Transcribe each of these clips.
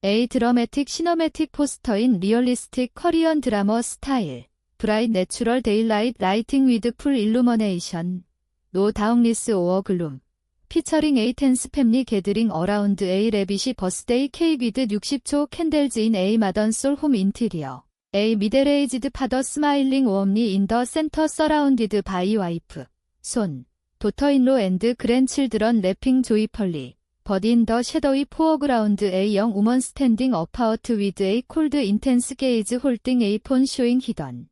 A 드러매틱 시너매틱 포스터인 리얼리스틱 커리언 드라머 스타일. 브라이트 내추럴 데일라이트 라이팅 위드 풀 일루머네이션. 노 다운리스 오어 글룸. 피처링 A 텐스 팸리 게드링 어라운드 A 레빗이 버스데이 케이크 위드 60초 캔들즈 인 A 마던 솔 홈 인티리어. A 미델에이지드 파더 스마일링 웜리 인 더 센터 서라운디드 바이 와이프. 손. 도터인로 앤드 그랜칠드런 래핑 조이펄리. 버디 인 더 섀도이 포어그라운드 A 영 우먼 스탠딩 어파워트 위드 A 콜드 인텐스 게이즈 홀딩 A 폰 쇼잉 히던.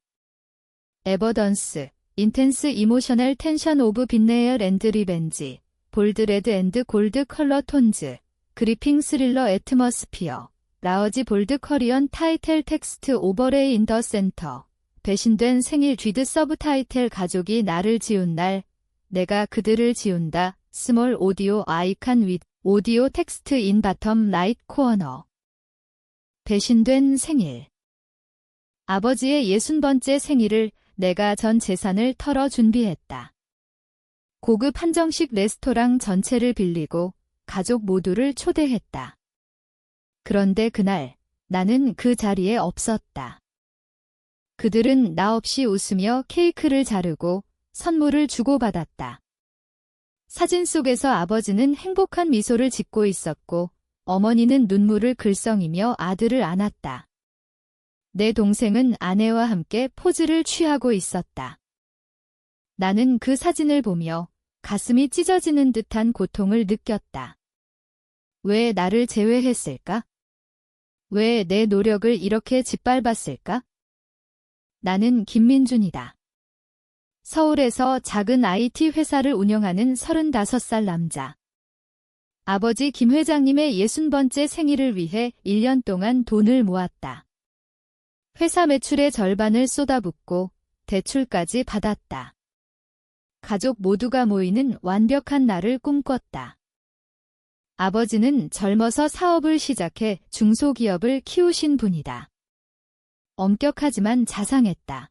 에버던스. 인텐스 이모셔널 텐션 오브 빈네얼 앤드 리벤지. 볼드 레드 앤드 골드 컬러 톤즈. 그리핑 스릴러 애트머스피어. 라어지 볼드 커리언 타이틀 텍스트 오버레이 인 더 센터. 배신된 생일 쥐드 서브 타이틀 가족이 나를 지운 날. 내가 그들을 지운다. 스몰 오디오 아이칸 윗 오디오 텍스트 인 바텀 라이트 코어너. 배신된 생일. 아버지의 60번째 생일을 내가 전 재산을 털어 준비했다. 고급 한정식 레스토랑 전체를 빌리고 가족 모두를 초대했다. 그런데 그날 나는 그 자리에 없었다. 그들은 나 없이 웃으며 케이크를 자르고 선물을 주고받았다. 사진 속에서 아버지는 행복한 미소를 짓고 있었고 어머니는 눈물을 글썽이며 아들을 안았다. 내 동생은 아내와 함께 포즈를 취하고 있었다. 나는 그 사진을 보며 가슴이 찢어지는 듯한 고통을 느꼈다. 왜 나를 제외했을까? 왜 내 노력을 이렇게 짓밟았을까? 나는 김민준이다. 서울에서 작은 IT 회사를 운영하는 35살 남자. 아버지 김 회장님의 60번째 생일을 위해 1년 동안 돈을 모았다. 회사 매출의 절반을 쏟아붓고 대출까지 받았다. 가족 모두가 모이는 완벽한 날을 꿈꿨다. 아버지는 젊어서 사업을 시작해 중소기업을 키우신 분이다. 엄격하지만 자상했다.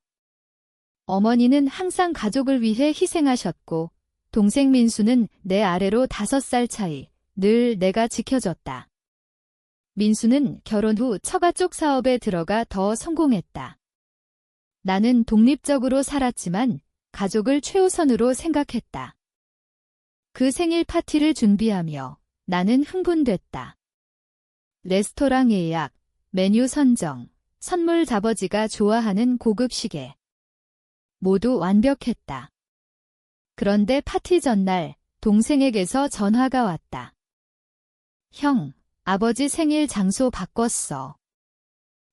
어머니는 항상 가족을 위해 희생하셨고 동생 민수는 내 아래로 5살 차이, 늘 내가 지켜줬다. 민수는 결혼 후 처가 쪽 사업에 들어가 더 성공했다. 나는 독립적으로 살았지만 가족을 최우선으로 생각했다. 그 생일 파티를 준비하며 나는 흥분됐다. 레스토랑 예약, 메뉴 선정, 선물 아버지가 좋아하는 고급 시계. 모두 완벽했다. 그런데 파티 전날 동생에게서 전화가 왔다. 형, 아버지 생일 장소 바꿨어.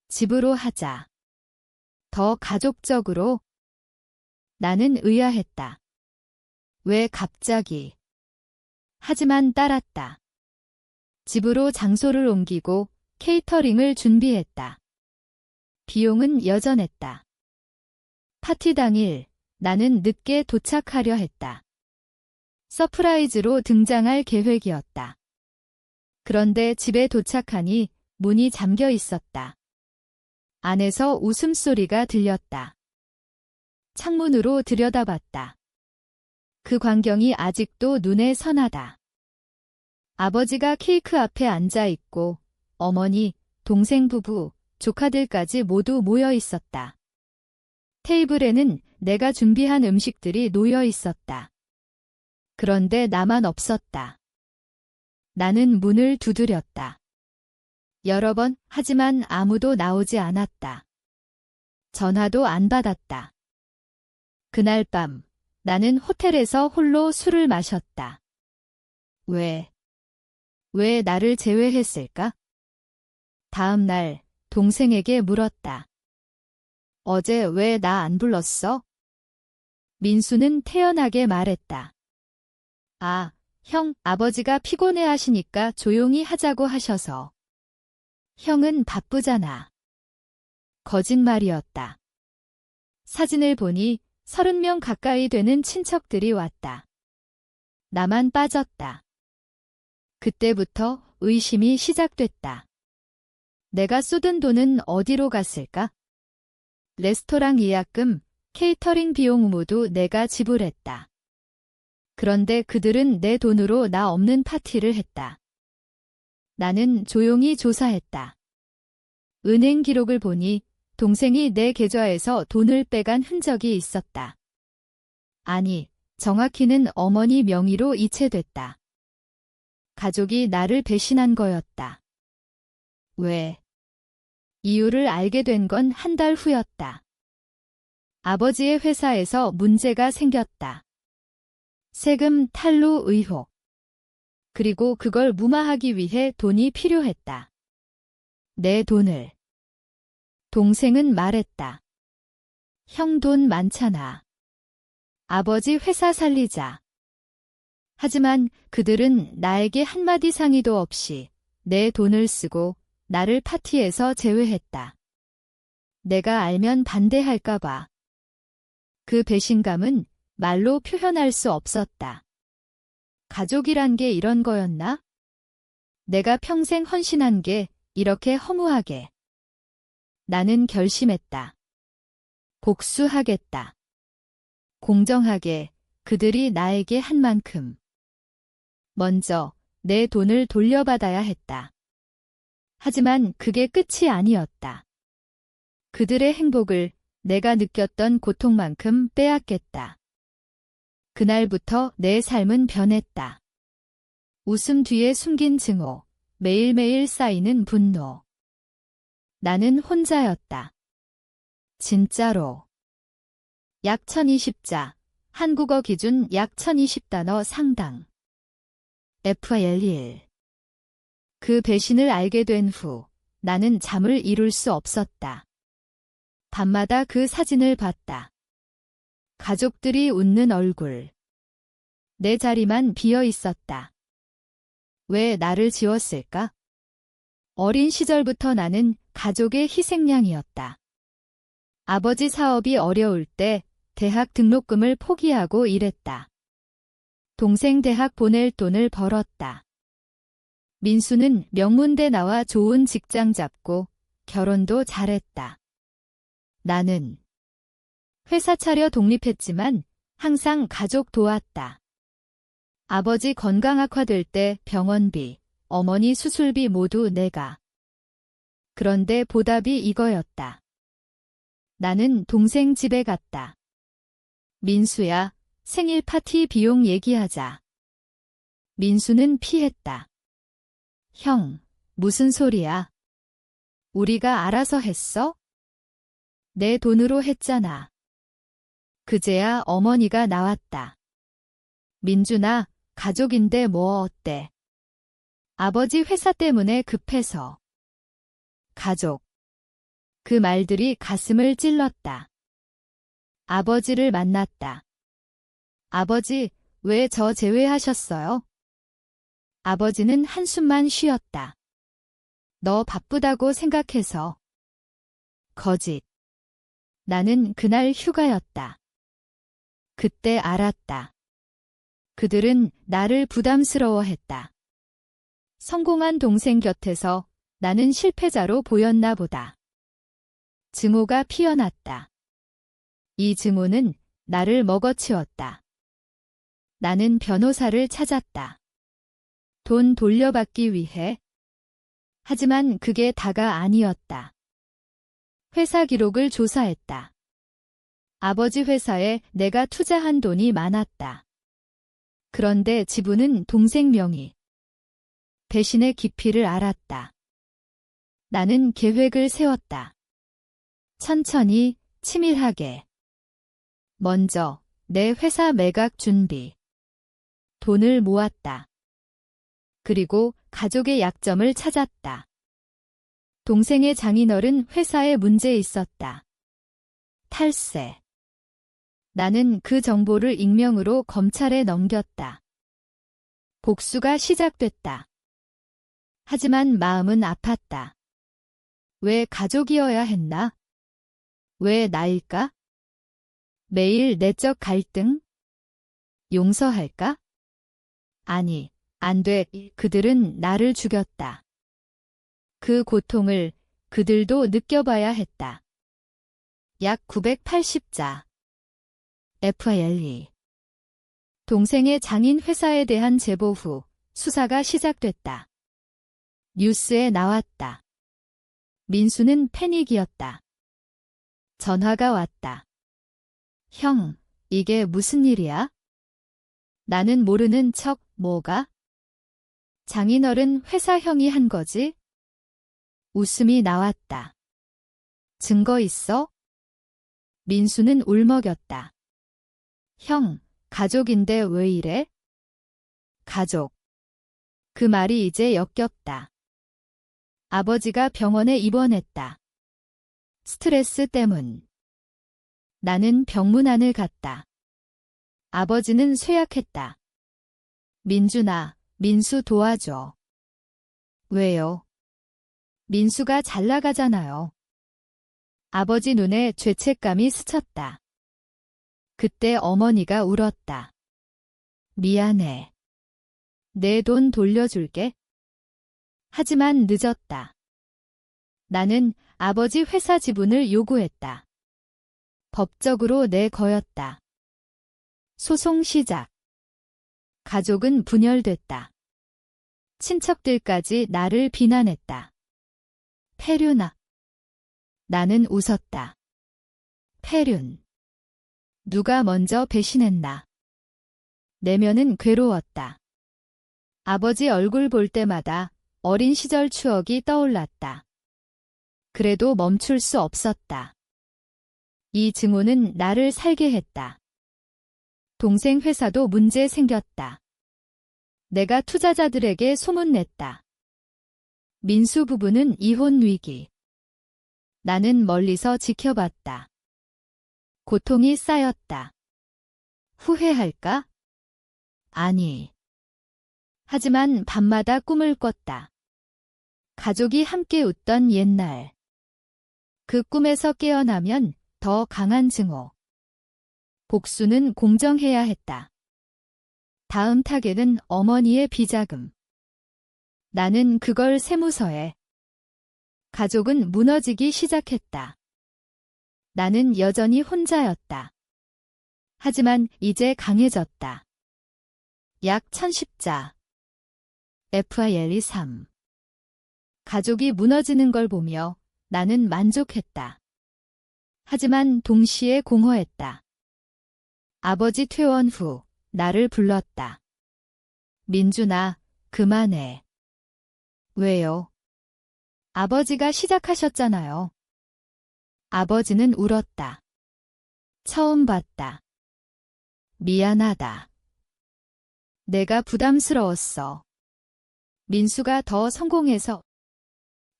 집으로 하자. 더 가족적으로. 나는 의아했다. 왜 갑자기? 하지만 따랐다. 집으로 장소를 옮기고 케이터링을 준비했다. 비용은 여전했다. 파티 당일 나는 늦게 도착하려 했다. 서프라이즈로 등장할 계획이었다. 그런데 집에 도착하니 문이 잠겨 있었다. 안에서 웃음소리가 들렸다. 창문으로 들여다봤다. 그 광경이 아직도 눈에 선하다. 아버지가 케이크 앞에 앉아 있고 어머니, 동생 부부, 조카들까지 모두 모여 있었다. 테이블에는 내가 준비한 음식들이 놓여 있었다. 그런데 나만 없었다. 나는 문을 두드렸다. 여러 번 하지만 아무도 나오지 않았다. 전화도 안 받았다. 그날 밤 나는 호텔에서 홀로 술을 마셨다. 왜 나를 제외했을까? 다음 날 동생에게 물었다. 어제 왜 나 안 불렀어? 민수는 태연하게 말했다. 아, 형, 아버지가 피곤해 하시니까 조용히 하자고 하셔서. 형은 바쁘잖아. 거짓말이었다. 사진을 보니 30명 가까이 되는 친척들이 왔다. 나만 빠졌다. 그때부터 의심이 시작됐다. 내가 쏟은 돈은 어디로 갔을까? 레스토랑 예약금, 케이터링 비용 모두 내가 지불했다. 그런데 그들은 내 돈으로 나 없는 파티를 했다. 나는 조용히 조사했다. 은행 기록을 보니 동생이 내 계좌에서 돈을 빼간 흔적이 있었다. 아니, 정확히는 어머니 명의로 이체됐다. 가족이 나를 배신한 거였다. 왜? 이유를 알게 된 건 한 달 후였다. 아버지의 회사에서 문제가 생겼다. 세금 탈루 의혹. 그리고 그걸 무마하기 위해 돈이 필요했다. 내 돈을. 동생은 말했다. 형 돈 많잖아. 아버지 회사 살리자. 하지만 그들은 나에게 한마디 상의도 없이 내 돈을 쓰고 나를 파티에서 제외했다. 내가 알면 반대할까봐. 그 배신감은 말로 표현할 수 없었다. 가족이란 게 이런 거였나? 내가 평생 헌신한 게 이렇게 허무하게. 나는 결심했다. 복수하겠다. 공정하게 그들이 나에게 한 만큼. 먼저 내 돈을 돌려받아야 했다. 하지만 그게 끝이 아니었다. 그들의 행복을 내가 느꼈던 고통만큼 빼앗겠다. 그날부터 내 삶은 변했다. 웃음 뒤에 숨긴 증오, 매일매일 쌓이는 분노. 나는 혼자였다. 진짜로. 약 1020자, 한국어 기준 약 1020단어 상당. FL1. 그 배신을 알게 된 후 나는 잠을 이룰 수 없었다. 밤마다 그 사진을 봤다. 가족들이 웃는 얼굴. 내 자리만 비어 있었다. 왜 나를 지웠을까? 어린 시절부터 나는 가족의 희생양이었다. 아버지 사업이 어려울 때 대학 등록금을 포기하고 일했다. 동생 대학 보낼 돈을 벌었다. 민수는 명문대 나와 좋은 직장 잡고 결혼도 잘했다. 나는 회사 차려 독립했지만 항상 가족 도왔다. 아버지 건강 악화될 때 병원비, 어머니 수술비 모두 내가. 그런데 보답이 이거였다. 나는 동생 집에 갔다. 민수야, 생일 파티 비용 얘기하자. 민수는 피했다. 형, 무슨 소리야? 우리가 알아서 했어? 내 돈으로 했잖아. 그제야 어머니가 나왔다. 민준아, 가족인데 뭐 어때? 아버지 회사 때문에 급해서. 가족. 그 말들이 가슴을 찔렀다. 아버지를 만났다. 아버지, 왜 저 제외하셨어요? 아버지는 한숨만 쉬었다. 너 바쁘다고 생각해서. 거짓. 나는 그날 휴가였다. 그때 알았다. 그들은 나를 부담스러워했다. 성공한 동생 곁에서 나는 실패자로 보였나 보다. 증오가 피어났다. 이 증오는 나를 먹어치웠다. 나는 변호사를 찾았다. 돈 돌려받기 위해. 하지만 그게 다가 아니었다. 회사 기록을 조사했다. 아버지 회사에 내가 투자한 돈이 많았다. 그런데 지분은 동생 명의. 배신의 깊이를 알았다. 나는 계획을 세웠다. 천천히, 치밀하게. 먼저 내 회사 매각 준비. 돈을 모았다. 그리고 가족의 약점을 찾았다. 동생의 장인어른 회사에 문제 있었다. 탈세. 나는 그 정보를 익명으로 검찰에 넘겼다. 복수가 시작됐다. 하지만 마음은 아팠다. 왜 가족이어야 했나? 왜 나일까? 매일 내적 갈등? 용서할까? 아니, 안 돼. 그들은 나를 죽였다. 그 고통을 그들도 느껴봐야 했다. 약 980자. FL2. 동생의 장인 회사에 대한 제보 후 수사가 시작됐다. 뉴스에 나왔다. 민수는 패닉이었다. 전화가 왔다. 형, 이게 무슨 일이야? 나는 모르는 척, 뭐가? 장인어른 회사 형이 한 거지? 웃음이 나왔다. 증거 있어? 민수는 울먹였다. 형, 가족인데 왜 이래? 가족. 그 말이 이제 역겹다. 아버지가 병원에 입원했다. 스트레스 때문. 나는 병문 안을 갔다. 아버지는 쇠약했다. 민준아, 민수 도와줘. 왜요? 민수가 잘 나가잖아요. 아버지 눈에 죄책감이 스쳤다. 그때 어머니가 울었다. 미안해. 내 돈 돌려줄게. 하지만 늦었다. 나는 아버지 회사 지분을 요구했다. 법적으로 내 거였다. 소송 시작. 가족은 분열됐다. 친척들까지 나를 비난했다. 폐륜아. 나는 웃었다. 폐륜. 누가 먼저 배신했나. 내면은 괴로웠다. 아버지 얼굴 볼 때마다 어린 시절 추억이 떠올랐다. 그래도 멈출 수 없었다. 이 증오는 나를 살게 했다. 동생 회사도 문제 생겼다. 내가 투자자들에게 소문냈다. 민수 부부는 이혼 위기. 나는 멀리서 지켜봤다. 고통이 쌓였다. 후회할까? 아니. 하지만 밤마다 꿈을 꿨다. 가족이 함께 웃던 옛날. 그 꿈에서 깨어나면 더 강한 증오. 복수는 공정해야 했다. 다음 타겟은 어머니의 비자금. 나는 그걸 세무서에. 가족은 무너지기 시작했다. 나는 여전히 혼자였다. 하지만 이제 강해졌다. 약 1010자. FILE 3. 가족이 무너지는 걸 보며 나는 만족했다. 하지만 동시에 공허했다. 아버지 퇴원 후 나를 불렀다. 민준아, 그만해. 왜요? 아버지가 시작하셨잖아요. 아버지는 울었다. 처음 봤다. 미안하다. 내가 부담스러웠어. 민수가 더 성공해서.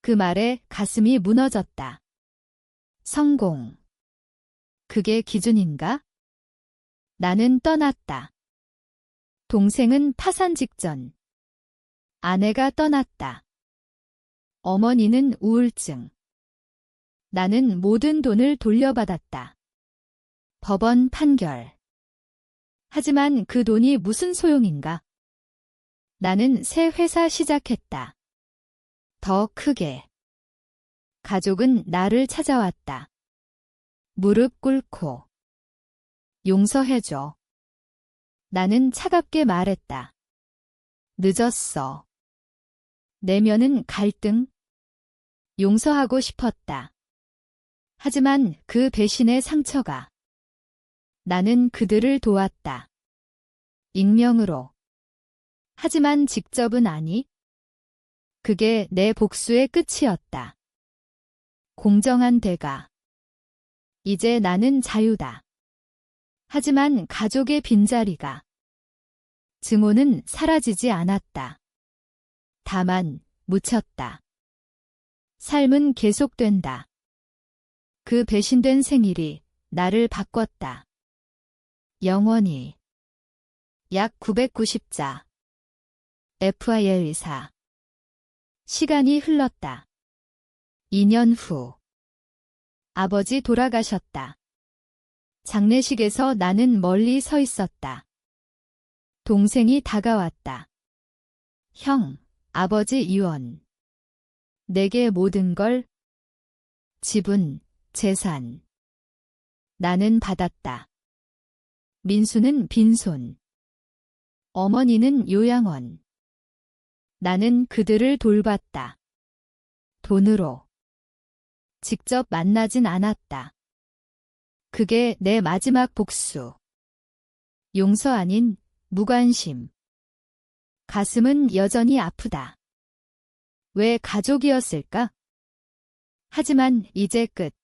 그 말에 가슴이 무너졌다. 성공. 그게 기준인가? 나는 떠났다. 동생은 파산 직전. 아내가 떠났다. 어머니는 우울증. 나는 모든 돈을 돌려받았다. 법원 판결. 하지만 그 돈이 무슨 소용인가? 나는 새 회사 시작했다. 더 크게. 가족은 나를 찾아왔다. 무릎 꿇고. 용서해줘. 나는 차갑게 말했다. 늦었어. 내면은 갈등. 용서하고 싶었다. 하지만 그 배신의 상처가. 나는 그들을 도왔다. 익명으로. 하지만 직접은 아니. 그게 내 복수의 끝이었다. 공정한 대가. 이제 나는 자유다. 하지만 가족의 빈자리가. 증오는 사라지지 않았다. 다만 묻혔다. 삶은 계속된다. 그 배신된 생일이 나를 바꿨다. 영원히. 약 990자. FIL 4. 시간이 흘렀다. 2년 후. 아버지 돌아가셨다. 장례식에서 나는 멀리 서 있었다. 동생이 다가왔다. 형, 아버지 유언. 내게 모든 걸. 집은, 재산. 나는 받았다. 민수는 빈손. 어머니는 요양원. 나는 그들을 돌봤다. 돈으로. 직접 만나진 않았다. 그게 내 마지막 복수. 용서 아닌 무관심. 가슴은 여전히 아프다. 왜 가족이었을까? 하지만 이제 끝.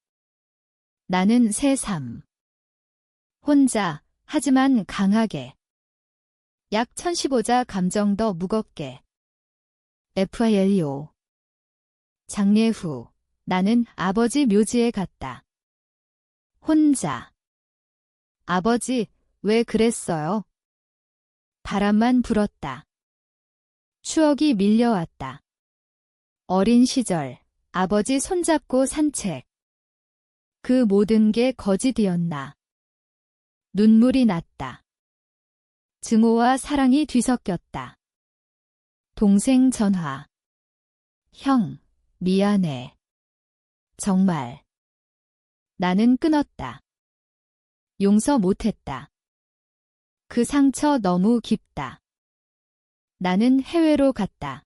나는 새삼. 혼자, 하지만 강하게. 약 1015자 감정 더 무겁게. FILO. 장례 후, 나는 아버지 묘지에 갔다. 혼자. 아버지, 왜 그랬어요? 바람만 불었다. 추억이 밀려왔다. 어린 시절, 아버지 손잡고 산책. 그 모든 게 거짓이었나. 눈물이 났다. 증오와 사랑이 뒤섞였다. 동생 전화. 형, 미안해. 정말. 나는 끊었다. 용서 못했다. 그 상처 너무 깊다. 나는 해외로 갔다.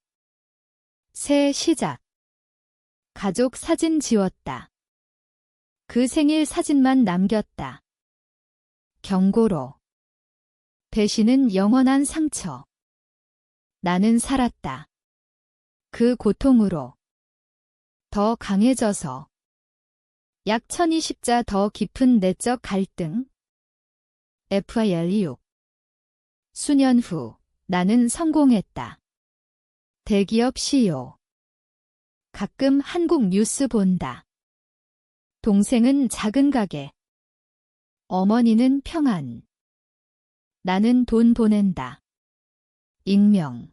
새 시작. 가족 사진 지웠다. 그 생일 사진만 남겼다. 경고로. 배신은 영원한 상처. 나는 살았다. 그 고통으로. 더 강해져서. 약 1020자 더 깊은 내적 갈등. FILO. 수년 후, 나는 성공했다. 대기업 CEO. 가끔 한국 뉴스 본다. 동생은 작은 가게. 어머니는 평안. 나는 돈 보낸다. 익명.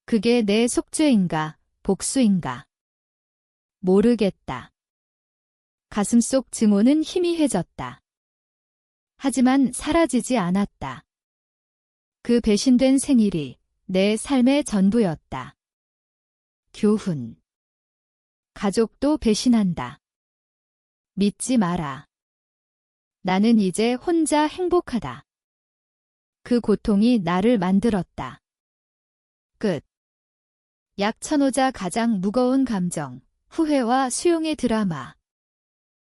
그게 내 속죄인가, 복수인가? 모르겠다. 가슴속 증오는 희미해졌다. 하지만 사라지지 않았다. 그 배신된 생일이 내 삶의 전부였다. 교훈. 가족도 배신한다. 믿지 마라. 나는 이제 혼자 행복하다. 그 고통이 나를 만들었다. 끝. 약 1005자 가장 무거운 감정, 후회와 수용의 드라마.